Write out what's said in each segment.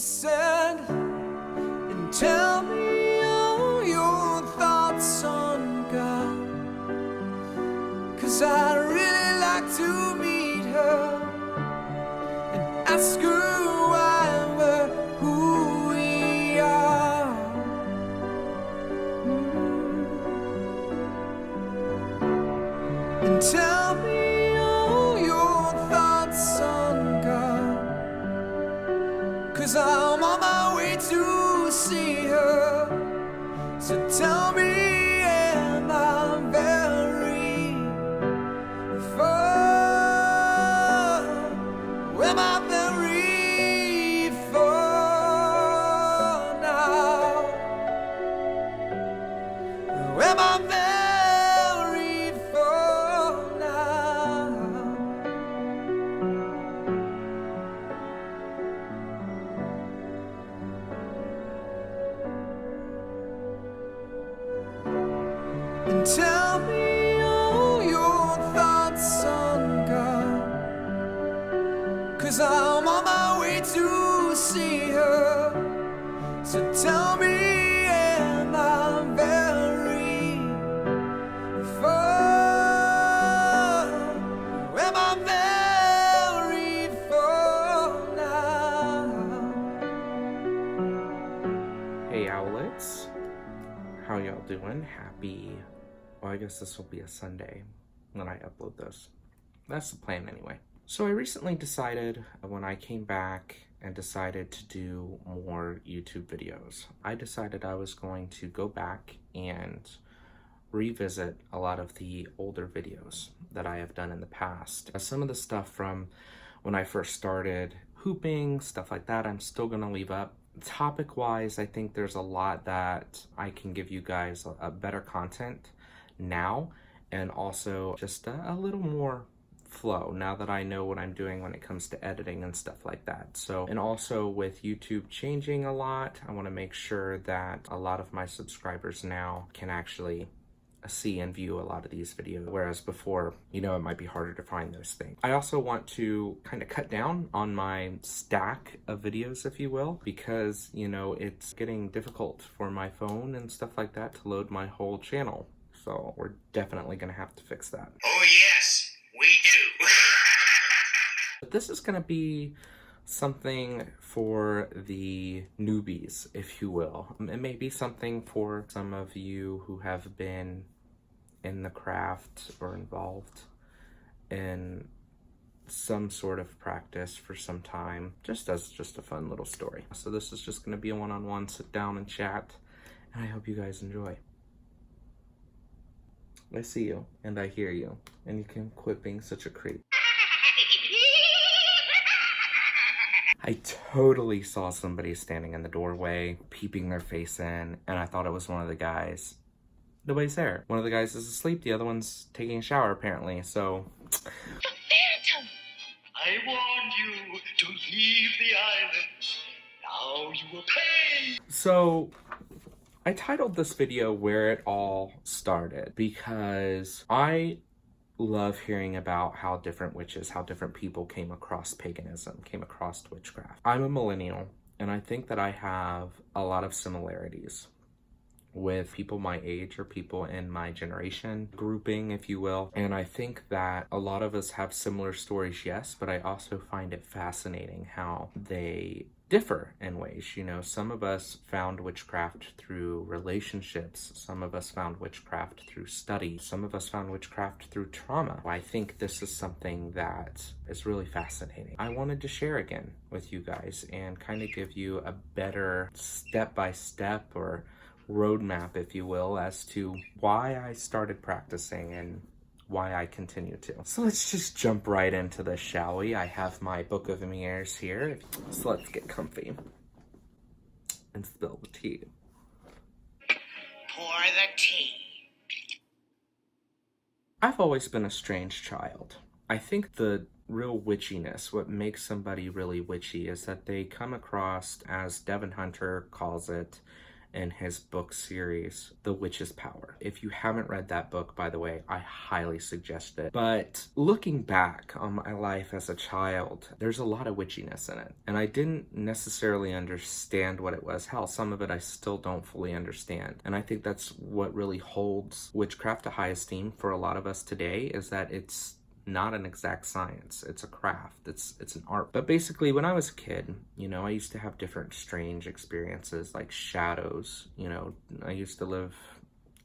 Listen and tell me all your thoughts on God, 'cause I'd really like to meet her and ask her why we're who we are. And tell me all your thoughts on God, 'cause I'm on my way to see her. So tell me, am I very far? Am I very far now? Am I very far now? And tell me all your thoughts on God, 'cause I'm on my way to see her. So tell me, am I very far? Am I very far now? Hey Owlets, how y'all doing? Well, I guess this will be a Sunday when I upload this. That's the plan anyway. So I recently decided, when I came back and decided to do more YouTube videos, I decided I was going to go back and revisit a lot of the older videos that I have done in the past. Some of the stuff from when I first started hooping, stuff like that, I'm still gonna leave up. Topic-wise, I think there's a lot that I can give you guys a better content now, and also just a little more flow now that I know what I'm doing when it comes to editing and stuff like that. So, and also with YouTube changing a lot, I want to make sure that a lot of my subscribers now can actually see and view a lot of these videos, whereas before, it might be harder to find those things. I also want to kind of cut down on my stack of videos, if you will, because it's getting difficult for my phone and stuff like that to load my whole channel. So we're definitely gonna have to fix that. Oh yes, we do. But this is gonna be something for the newbies, if you will. It may be something for some of you who have been in the craft or involved in some sort of practice for some time, just as a fun little story. So this is just gonna be a one-on-one sit down and chat, and I hope you guys enjoy. I see you, and I hear you, and you can quit being such a creep. I totally saw somebody standing in the doorway, peeping their face in, and I thought it was one of the guys. Nobody's there. One of the guys is asleep, the other one's taking a shower apparently, so... The Phantom! I warned you to leave the island. Now you will pay! So, I titled this video Where It All Started because I love hearing about how different witches, how different people came across paganism, came across witchcraft. I'm a millennial, and I think that I have a lot of similarities with people my age or people in my generation grouping, if you will. And I think that a lot of us have similar stories, yes, but I also find it fascinating how they differ in ways. Some of us found witchcraft through relationships. Some of us found witchcraft through study. Some of us found witchcraft through trauma. I think this is something that is really fascinating. I wanted to share again with you guys and kind of give you a better step-by-step or roadmap, if you will, as to why I started practicing and why I continue to. So let's just jump right into this, shall we? I have my book of mirrors here, so let's get comfy and spill the tea. Pour the tea. I've always been a strange child. I think the real witchiness, what makes somebody really witchy, is that they come across, as Devin Hunter calls it, in his book series, The Witch's Power. If you haven't read that book, by the way, I highly suggest it. But looking back on my life as a child, there's a lot of witchiness in it. And I didn't necessarily understand what it was. Hell, some of it I still don't fully understand. And I think that's what really holds witchcraft to high esteem for a lot of us today, is that it's not an exact science. It's a craft. It's an art. But basically, when I was a kid, I used to have different strange experiences, like shadows. I used to live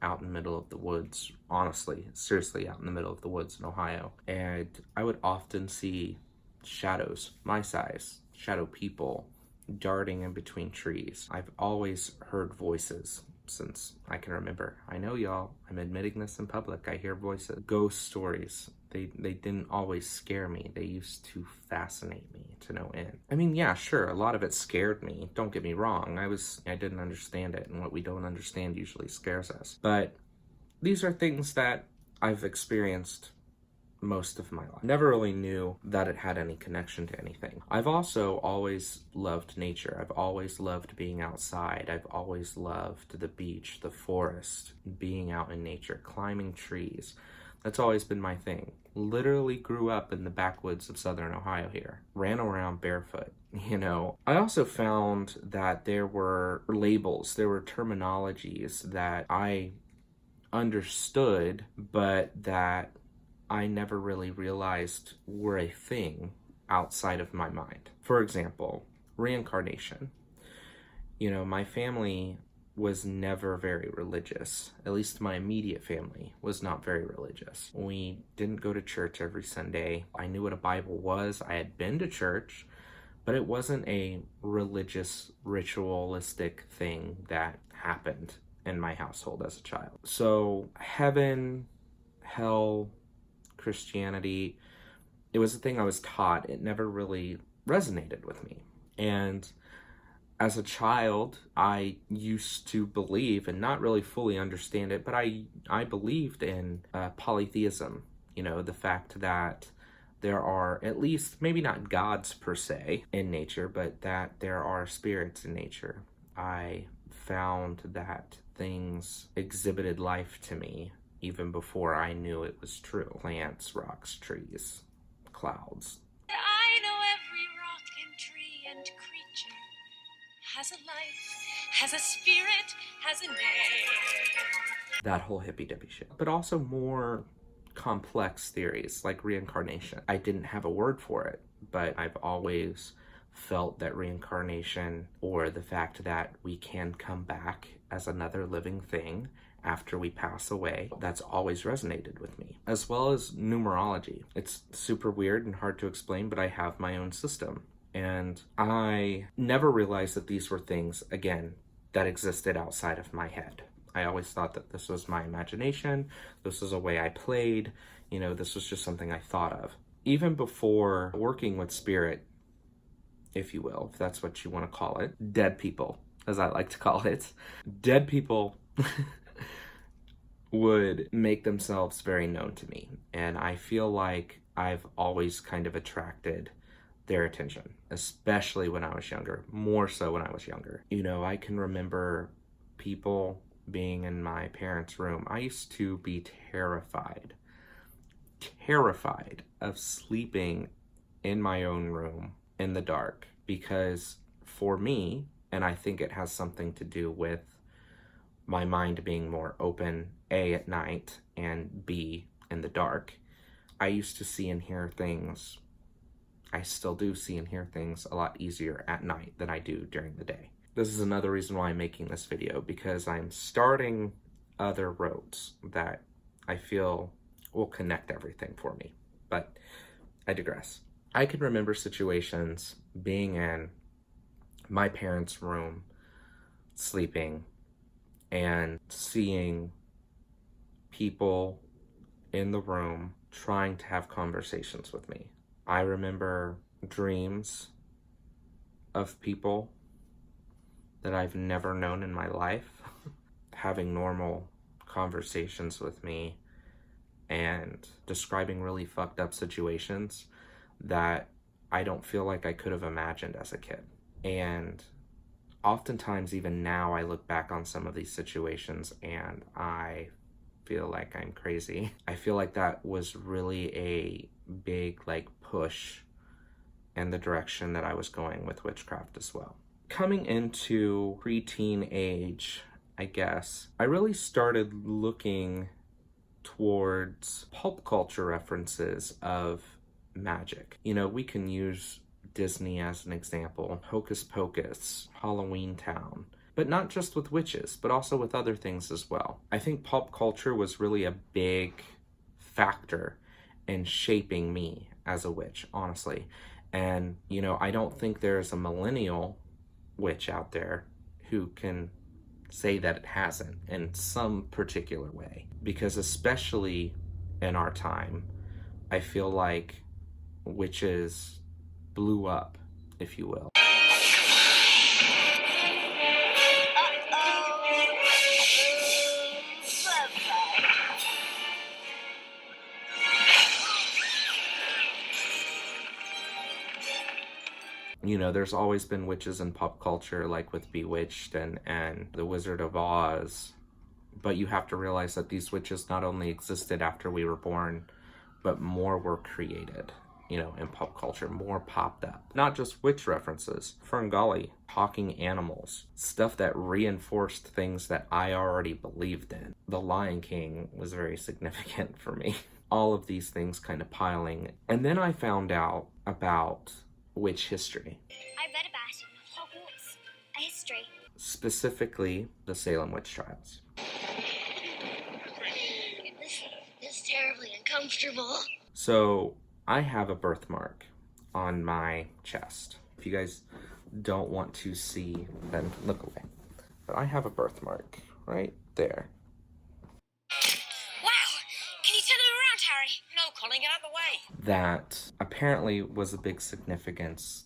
out in the middle of the woods, honestly, seriously, out in the middle of the woods in Ohio. And I would often see shadows, my size, shadow people, darting in between trees. I've always heard voices since I can remember. I know, y'all, I'm admitting this in public. I hear voices. Ghost stories. They didn't always scare me. They used to fascinate me to no end. I mean, yeah, sure, a lot of it scared me. Don't get me wrong. I didn't understand it, and what we don't understand usually scares us. But these are things that I've experienced most of my life. Never really knew that it had any connection to anything. I've also always loved nature. I've always loved being outside. I've always loved the beach, the forest, being out in nature, climbing trees. That's always been my thing. Literally grew up in the backwoods of Southern Ohio here. Ran around barefoot, I also found that there were labels, there were terminologies that I understood, but that I never really realized were a thing outside of my mind. For example, reincarnation. My family was never very religious. At least my immediate family was not very religious. We didn't go to church every Sunday. I knew what a Bible was. I had been to church, but it wasn't a religious, ritualistic thing that happened in my household as a child. So heaven, hell, Christianity, it was a thing I was taught. It never really resonated with me. And as a child, I used to believe, and not really fully understand it, but I believed in polytheism. The fact that there are, at least, maybe not gods per se in nature, but that there are spirits in nature. I found that things exhibited life to me even before I knew it was true. Plants, rocks, trees, clouds. I know every rock and tree and creature has a life, has a spirit, has a name. That whole hippy-dippy shit. But also more complex theories like reincarnation. I didn't have a word for it, but I've always felt that reincarnation, or the fact that we can come back as another living thing after we pass away, that's always resonated with me. As well as numerology. It's super weird and hard to explain, but I have my own system. And I never realized that these were things, again, that existed outside of my head. I always thought that this was my imagination, this was a way I played, this was just something I thought of. Even before working with spirit, if you will, if that's what you want to call it, dead people, as I like to call it, dead people would make themselves very known to me. And I feel like I've always kind of attracted their attention, especially when I was younger, more so when I was younger. I can remember people being in my parents' room. I used to be terrified of sleeping in my own room in the dark, because for me, and I think it has something to do with my mind being more open, A, at night, and B, in the dark, I used to see and hear things, I still do see and hear things a lot easier at night than I do during the day. This is another reason why I'm making this video, because I'm starting other roads that I feel will connect everything for me. But I digress. I can remember situations being in my parents' room, sleeping, and seeing people in the room trying to have conversations with me. I remember dreams of people that I've never known in my life having normal conversations with me and describing really fucked up situations that I don't feel like I could have imagined as a kid. And oftentimes, even now, I look back on some of these situations and I feel like I'm crazy. I feel like that was really a big like push in the direction that I was going with witchcraft as well. Coming into preteen age, I guess, I really started looking towards pulp culture references of magic. You know, we can use Disney as an example, Hocus Pocus, Halloween Town, but not just with witches, but also with other things as well. I think pulp culture was really a big factor in shaping me as a witch, honestly. And, you know, I don't think there's a millennial witch out there who can say that it hasn't in some particular way. Because especially in our time, I feel like witches blew up, if you will. You know, there's always been witches in pop culture, like with Bewitched and The Wizard of Oz. But you have to realize that these witches not only existed after we were born, but more were created, you know, in pop culture. More popped up. Not just witch references. Ferngully, talking animals, stuff that reinforced things that I already believed in. The Lion King was very significant for me. All of these things kind of piling. And then I found out about witch history. I read about it in Hogwarts, a history. Specifically, the Salem witch trials. This is terribly uncomfortable. So, I have a birthmark on my chest. If you guys don't want to see, then look away. But I have a birthmark right there. Wow! Can you turn them around, Harry? No, Colin, get out of the way. That apparently was a big significance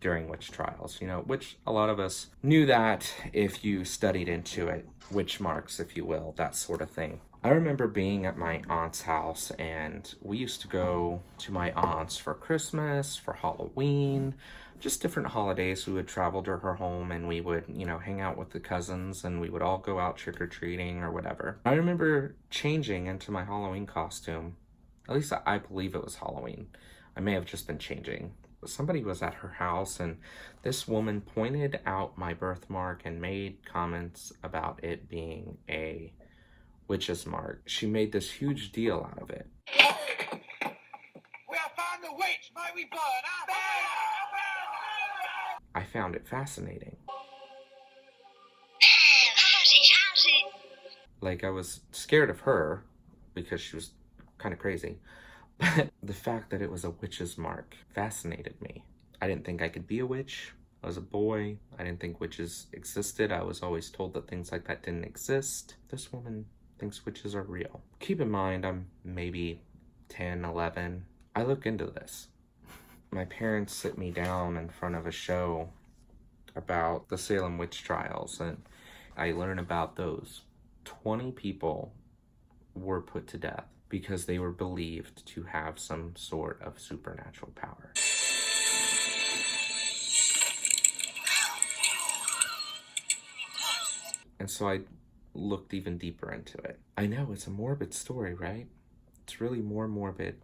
during witch trials, you know, which a lot of us knew that if you studied into it, witch marks, if you will, that sort of thing. I remember being at my aunt's house, and we used to go to my aunt's for Christmas, for Halloween, just different holidays. We would travel to her home, and we would, you know, hang out with the cousins, and we would all go out trick-or-treating or whatever. I remember changing into my Halloween costume. At least I believe it was Halloween. I may have just been changing. But somebody was at her house, and this woman pointed out my birthmark and made comments about it being a witch's mark. She made this huge deal out of it. We have found the witch! May we burn her? I found it fascinating. How's it? Like, I was scared of her because she was kind of crazy. But the fact that it was a witch's mark fascinated me. I didn't think I could be a witch. I was a boy. I didn't think witches existed. I was always told that things like that didn't exist. This woman thinks witches are real. Keep in mind, I'm maybe 10, 11. I look into this. My parents sit me down in front of a show about the Salem witch trials, and I learn about those. 20 people were put to death because they were believed to have some sort of supernatural power. And so I looked even deeper into it. I know, it's a morbid story, right? It's really more morbid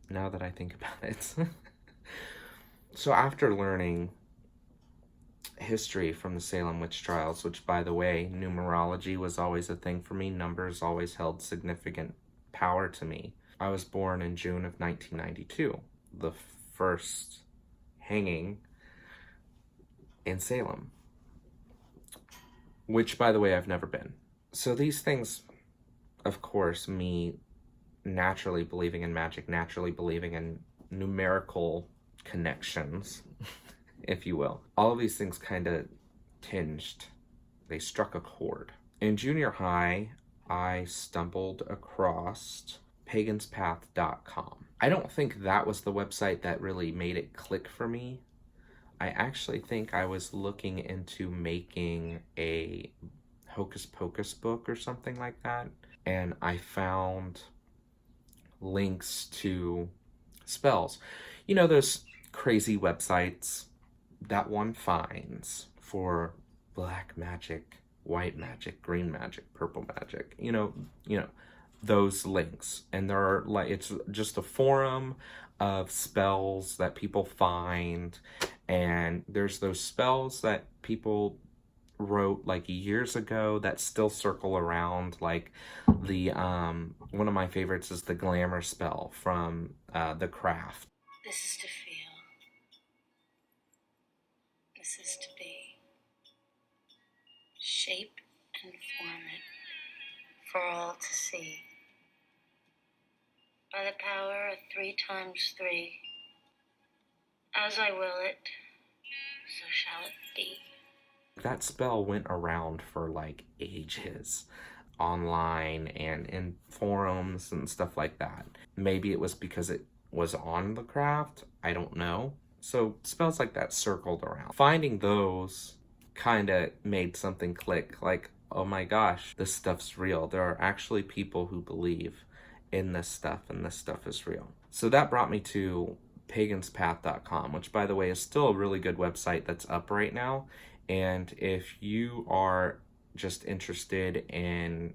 now that I think about it. So after learning history from the Salem witch trials, which, by the way, numerology was always a thing for me. Numbers always held significant power to me. I was born in June of 1992, the first hanging in Salem, which, by the way, I've never been. So these things, of course, me naturally believing in magic, naturally believing in numerical connections, if you will. All of these things kind of tinged. They struck a chord. In junior high, I stumbled across paganspath.com. I don't think that was the website that really made it click for me. I actually think I was looking into making a Hocus Pocus book or something like that, and I found links to spells. You know, those crazy websites that one finds for black magic, white magic, green magic, purple magic, those links. And there are like, it's just a forum of spells that people find, and there's those spells that people wrote like years ago that still circle around, like the one of my favorites is the glamour spell from The Craft. This is to feel. This is to be. Shape and form it for all to see. By the power of 3 times 3, as I will it, so shall it be. That spell went around for like ages online and in forums and stuff like that. Maybe it was because it was on The Craft, I don't know. So spells like that circled around. Finding those kind of made something click, like, oh my gosh, this stuff's real. There are actually people who believe in this stuff, and this stuff is real. So that brought me to paganspath.com, which, by the way, is still a really good website that's up right now. And if you are just interested in,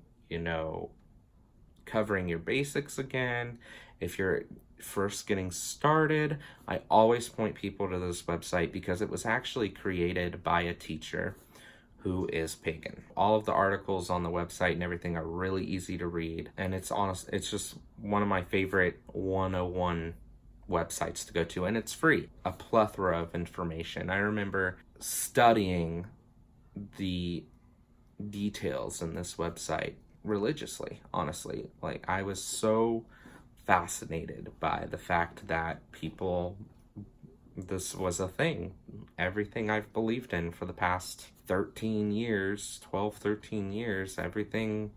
covering your basics again, if you're first getting started, I always point people to this website because it was actually created by a teacher who is pagan. All of the articles on the website and everything are really easy to read, and it's just one of my favorite 101 websites to go to, and it's free. A plethora of information. I remember studying the details in this website religiously, honestly. Like, I was so fascinated by the fact that this was a thing. Everything I've believed in for the past 13 years, everything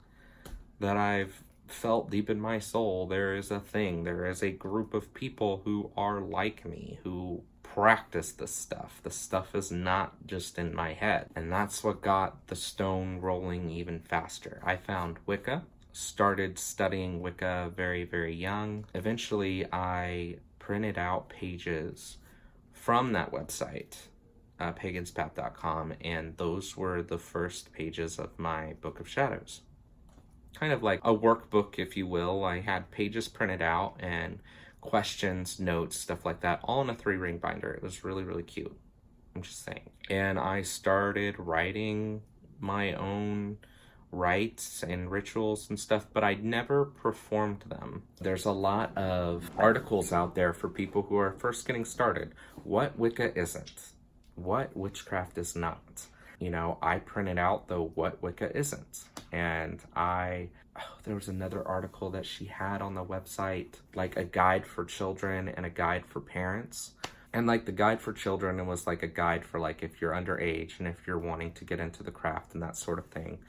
that I've felt deep in my soul, there is a thing. There is a group of people who are like me, who practice this stuff. The stuff is not just in my head. And that's what got the stone rolling even faster. I found Wicca, started studying Wicca very, very young. Eventually, I printed out pages from that website, paganspath.com, and those were the first pages of my Book of Shadows. Kind of like a workbook, if you will. I had pages printed out and questions, notes, stuff like that, all in a 3-ring binder. It was really, really cute. I'm just saying. And I started writing my own rites and rituals and stuff, but I never performed them. There's a lot of articles out there for people who are first getting started. What Wicca isn't. What witchcraft is not. I printed out the what Wicca isn't. And there was another article that she had on the website, like a guide for children and a guide for parents. And like the guide for children, it was like a guide for like if you're underage and if you're wanting to get into the craft and that sort of thing.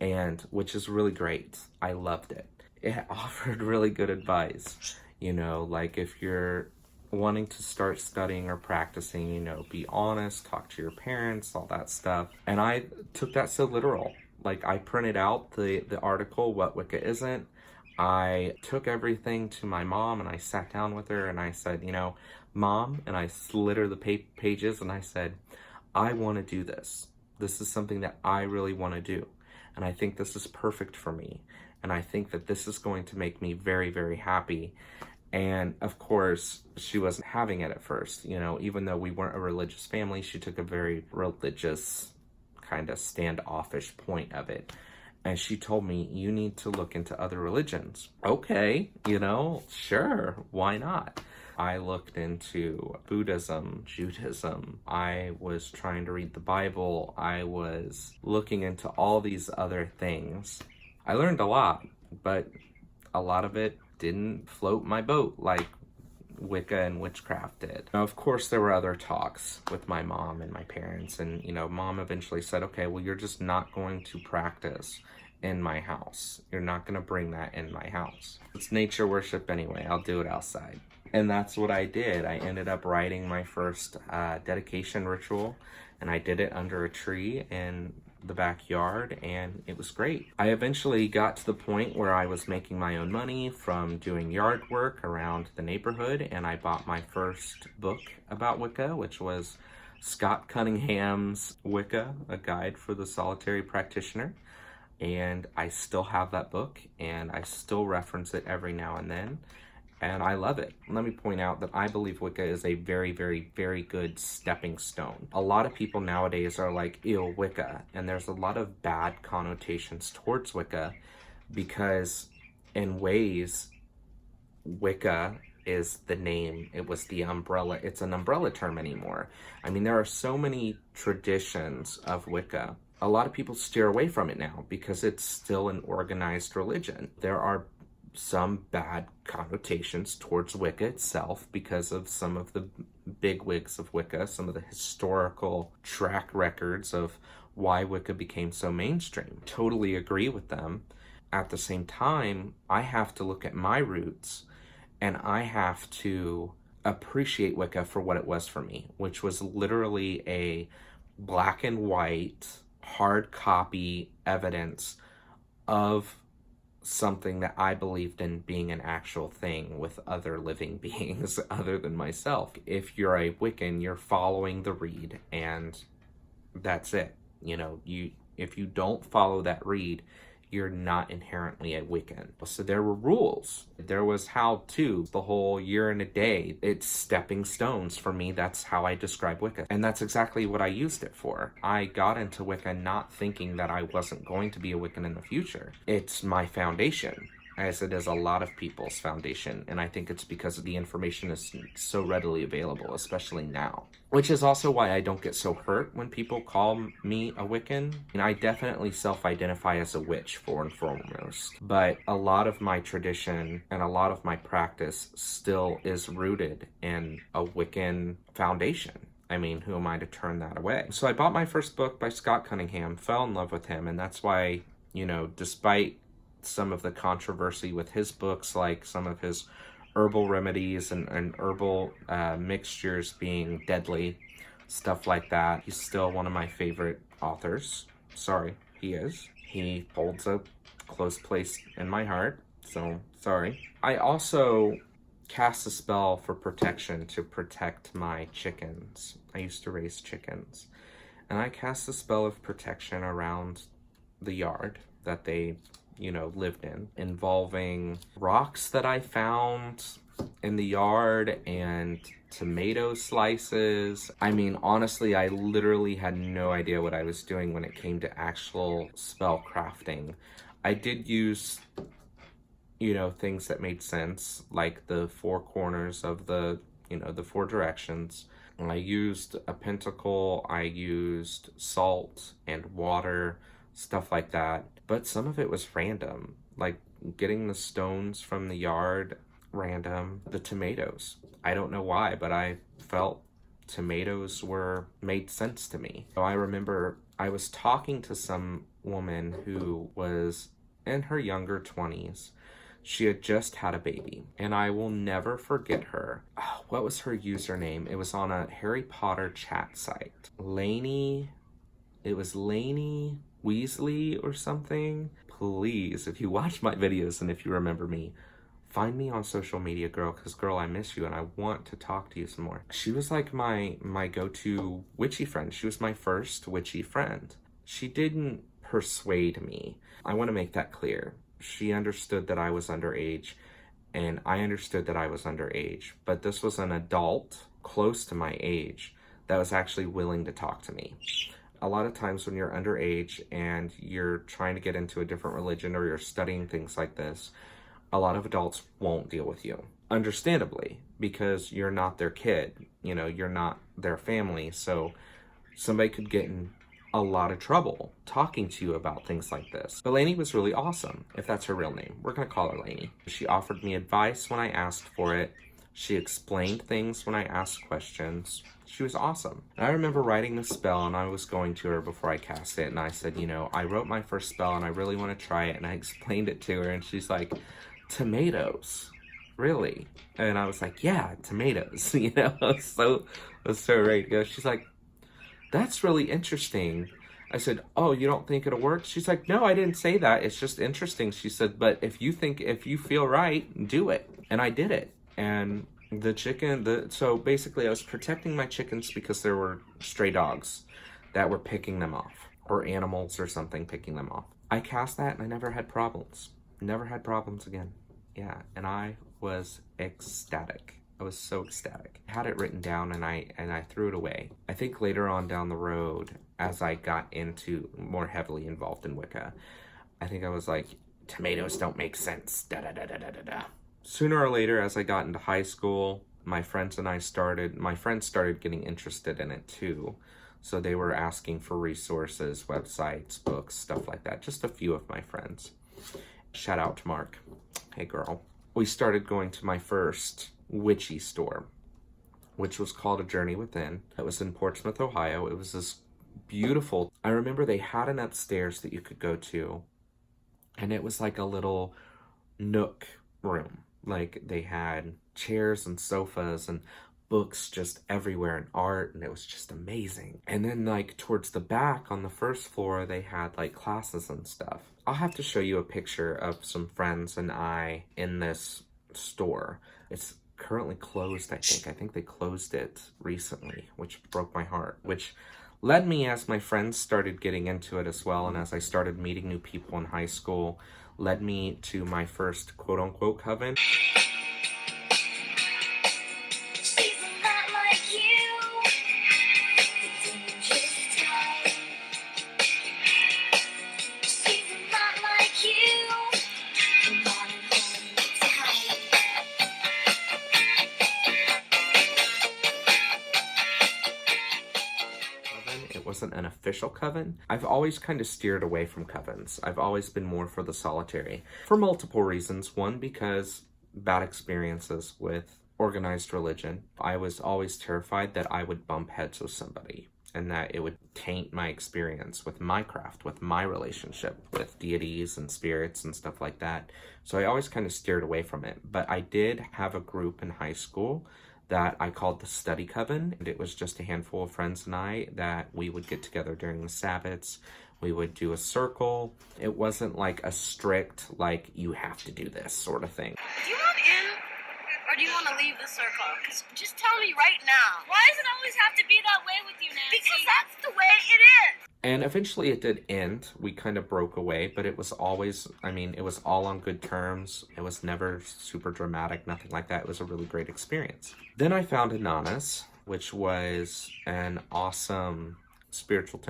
And which is really great. I loved it. It offered really good advice. Like if you're wanting to start studying or practicing, be honest, talk to your parents, all that stuff. And I took that so literal. Like, I printed out the article, What Wicca Isn't. I took everything to my mom and I sat down with her and I said, Mom, and I slid her the pages and I said, I want to do this. This is something that I really want to do. And I think this is perfect for me. And I think that this is going to make me very, very happy. And of course, she wasn't having it at first. Even though we weren't a religious family, she took a very religious, kind of standoffish point of it. And she told me, you need to look into other religions. Okay, sure, why not? I looked into Buddhism, Judaism. I was trying to read the Bible. I was looking into all these other things. I learned a lot, but a lot of it didn't float my boat like Wicca and witchcraft did. Now, of course, there were other talks with my mom and my parents, and mom eventually said, okay, well, you're just not going to practice in my house. You're not going to bring that in my house. It's nature worship anyway. I'll do it outside. And that's what I did. I ended up writing my first dedication ritual, and I did it under a tree in the backyard, and it was great. I eventually got to the point where I was making my own money from doing yard work around the neighborhood, and I bought my first book about Wicca, which was Scott Cunningham's Wicca, A Guide for the Solitary Practitioner. And I still have that book, and I still reference it every now and then, and I love it. Let me point out that I believe Wicca is a very, very, very good stepping stone. A lot of people nowadays are like, ew, Wicca, and there's a lot of bad connotations towards Wicca because in ways, Wicca is the name. It was the umbrella. It's an umbrella term anymore. I mean, there are so many traditions of Wicca. A lot of people steer away from it now because it's still an organized religion. There are some bad connotations towards Wicca itself because of some of the bigwigs of Wicca, some of the historical track records of why Wicca became so mainstream. Totally agree with them. At the same time, I have to look at my roots and I have to appreciate Wicca for what it was for me, which was literally a black and white hard copy evidence of something that I believed in being an actual thing with other living beings other than myself. If you're a Wiccan, you're following the read, and that's it. You know, if you don't follow that read, you're not inherently a Wiccan. So there were rules. There was how to, the whole year and a day. It's stepping stones for me. That's how I describe Wicca. And that's exactly what I used it for. I got into Wicca not thinking that I wasn't going to be a Wiccan in the future. It's my foundation, as it is a lot of people's foundation. And I think it's because the information is so readily available, especially now. Which is also why I don't get so hurt when people call me a Wiccan. And I definitely self-identify as a witch, for and foremost. But a lot of my tradition and a lot of my practice still is rooted in a Wiccan foundation. I mean, who am I to turn that away? So I bought my first book by Scott Cunningham, fell in love with him, and that's why, you know, despite some of the controversy with his books, like some of his herbal remedies and herbal mixtures being deadly, stuff like that, he's still one of my favorite authors. Sorry, he is. He holds a close place in my heart, so sorry. I also cast a spell for protection to protect my chickens. I used to raise chickens. And I cast a spell of protection around the yard that they, you know, lived in, involving rocks that I found in the yard and tomato slices. I mean, honestly, I literally had no idea what I was doing when it came to actual spell crafting. I did use, you know, things that made sense, like the four corners of the, you know, the four directions. I used a pentacle, I used salt and water, stuff like that. But some of it was random, like getting the stones from the yard, random. The tomatoes, I don't know why, but I felt tomatoes made sense to me. So I remember I was talking to some woman who was in her younger 20s. She had just had a baby, and I will never forget her. Oh, what was her username? It was on a Harry Potter chat site. It was Lainey Weasley or something. Please, if you watch my videos and if you remember me, find me on social media, girl, because girl, I miss you and I want to talk to you some more. She was like my go-to witchy friend. She was my first witchy friend. She didn't persuade me. I want to make that clear. She understood that I was underage, and I understood that I was underage, but this was an adult close to my age that was actually willing to talk to me. A lot of times when you're underage and you're trying to get into a different religion or you're studying things like this, a lot of adults won't deal with you. Understandably, because you're not their kid, you know, you're not their family, so somebody could get in a lot of trouble talking to you about things like this. But Lainey was really awesome, if that's her real name. We're gonna call her Lainey. She offered me advice when I asked for it. She explained things when I asked questions. She was awesome. And I remember writing the spell, and I was going to her before I cast it, and I said, you know, I wrote my first spell and I really want to try it, and I explained it to her, and she's like, tomatoes? Really? And I was like, yeah, tomatoes. You know, I was so ready to go. She's like, that's really interesting. I said, oh, you don't think it'll work? She's like, no, I didn't say that. It's just interesting. She said, but if you feel right, do it. And I did it. And So basically I was protecting my chickens because there were stray dogs that were picking them off, or animals or something picking them off. I cast that and I never had problems. Never had problems again. Yeah, and I was ecstatic. I was so ecstatic. I had it written down and I threw it away. I think later on down the road, as I got into more heavily involved in Wicca, I think I was like, tomatoes don't make sense. Da da da da da da da. Sooner or later, as I got into high school, my friends started getting interested in it too. So they were asking for resources, websites, books, stuff like that. Just a few of my friends. Shout out to Mark. Hey girl. We started going to my first witchy store, which was called A Journey Within. It was in Portsmouth, Ohio. It was this beautiful, I remember they had an upstairs that you could go to, and it was like a little nook room. Like they had chairs and sofas and books just everywhere and art, and it was just amazing. And then like towards the back on the first floor, they had like classes and stuff. I'll have to show you a picture of some friends and I in this store. It's currently closed, I think. I think they closed it recently, which broke my heart, which led me, as my friends started getting into it as well, and as I started meeting new people in high school, led me to my first quote-unquote coven. She's a lot like you. The dangerous type. She's a lot like you. The modern home type. It wasn't an official coven. I've always kind of steered away from covens. I've always been more for the solitary for multiple reasons. One, because bad experiences with organized religion. I was always terrified that I would bump heads with somebody and that it would taint my experience with my craft, with my relationship with deities and spirits and stuff like that. So I always kind of steered away from it. But I did have a group in high school that I called the Study Coven. And it was just a handful of friends and I that we would get together during the Sabbats. We would do a circle. It wasn't like a strict, like, you have to do this sort of thing. Do you want in, or do you want to leave the circle? Because just tell me right now. Why does it always have to be that way with you, Nancy? Because that's the way it is. And eventually it did end. We kind of broke away, but it was always, it was all on good terms. It was never super dramatic, nothing like that. It was a really great experience. Then I found Ananas, which was an awesome spiritual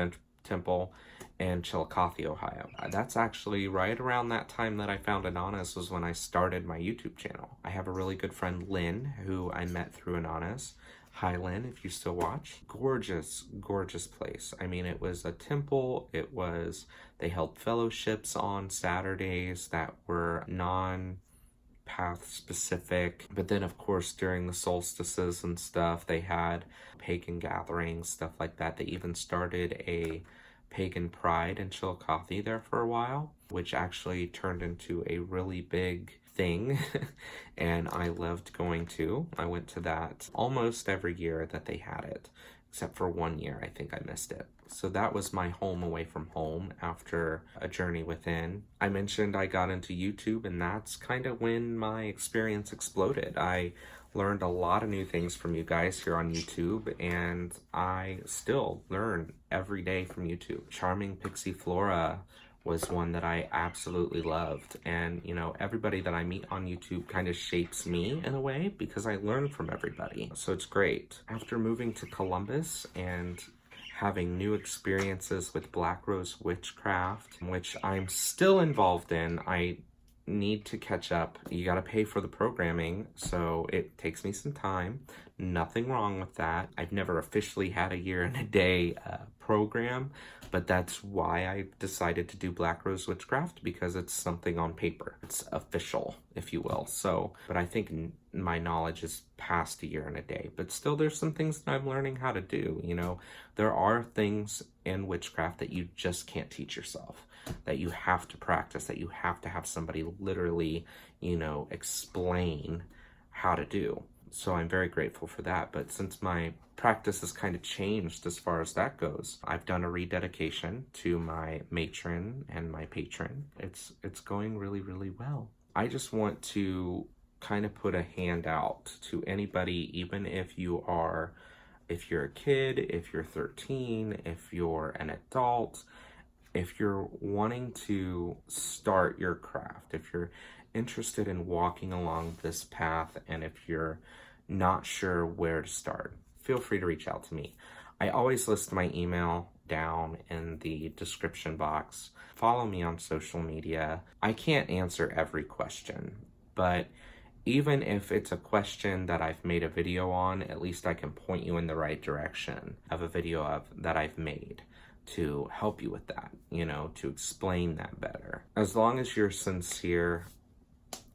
temple in Chillicothe, Ohio. That's actually right around that time that I found Ananas was when I started my YouTube channel. I have a really good friend, Lynn, who I met through Ananas. Hi, Lynn, if you still watch. Gorgeous, gorgeous place. It was a temple. They held fellowships on Saturdays that were non-path specific. But then, of course, during the solstices and stuff, they had pagan gatherings, stuff like that. They even started a pagan pride in Chillicothe there for a while, which actually turned into a really big thing. And I loved going to. I went to that almost every year that they had it, except for 1 year. I think I missed it. So that was my home away from home after A Journey Within. I mentioned I got into YouTube, and that's kind of when my experience exploded. I learned a lot of new things from you guys here on YouTube, and I still learn every day from YouTube. Charming Pixie Flora was one that I absolutely loved. And, everybody that I meet on YouTube kind of shapes me in a way because I learn from everybody. So it's great. After moving to Columbus and having new experiences with Black Rose Witchcraft, which I'm still involved in, I need to catch up. You got to pay for the programming, so it takes me some time. Nothing wrong with that. I've never officially had a year and a day program, but that's why I decided to do Black Rose Witchcraft, because it's something on paper. It's official, if you will. So, but I think my knowledge is past a year and a day, but still there's some things that I'm learning how to do. There are things in witchcraft that you just can't teach yourself, that you have to practice, that you have to have somebody literally, explain how to do. So I'm very grateful for that. But since my practice has kind of changed as far as that goes, I've done a rededication to my matron and my patron. It's going really, really well. I just want to kind of put a hand out to anybody, even if you're a kid, if you're 13, if you're an adult, if you're wanting to start your craft, if you're interested in walking along this path, and if you're not sure where to start, feel free to reach out to me. I always list my email down in the description box. Follow me on social media. I can't answer every question, but even if it's a question that I've made a video on, at least I can point you in the right direction of a video that I've made to help you with that, to explain that better. As long as you're sincere,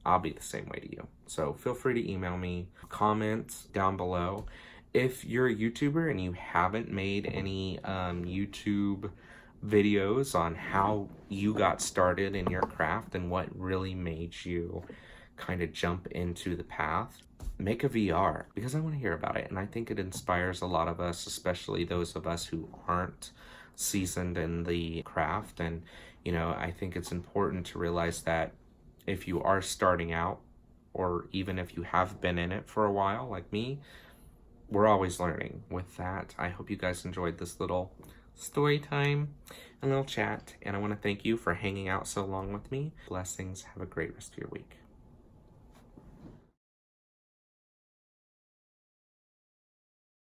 I'll be the same way to you. So feel free to email me, comment down below. If you're a YouTuber and you haven't made any YouTube videos on how you got started in your craft and what really made you kind of jump into the path, make a VR, because I want to hear about it. And I think it inspires a lot of us, especially those of us who aren't seasoned in the craft. And, I think it's important to realize that if you are starting out, or even if you have been in it for a while, like me, we're always learning. With that, I hope you guys enjoyed this little story time, a little chat, and I want to thank you for hanging out so long with me. Blessings. Have a great rest of your week.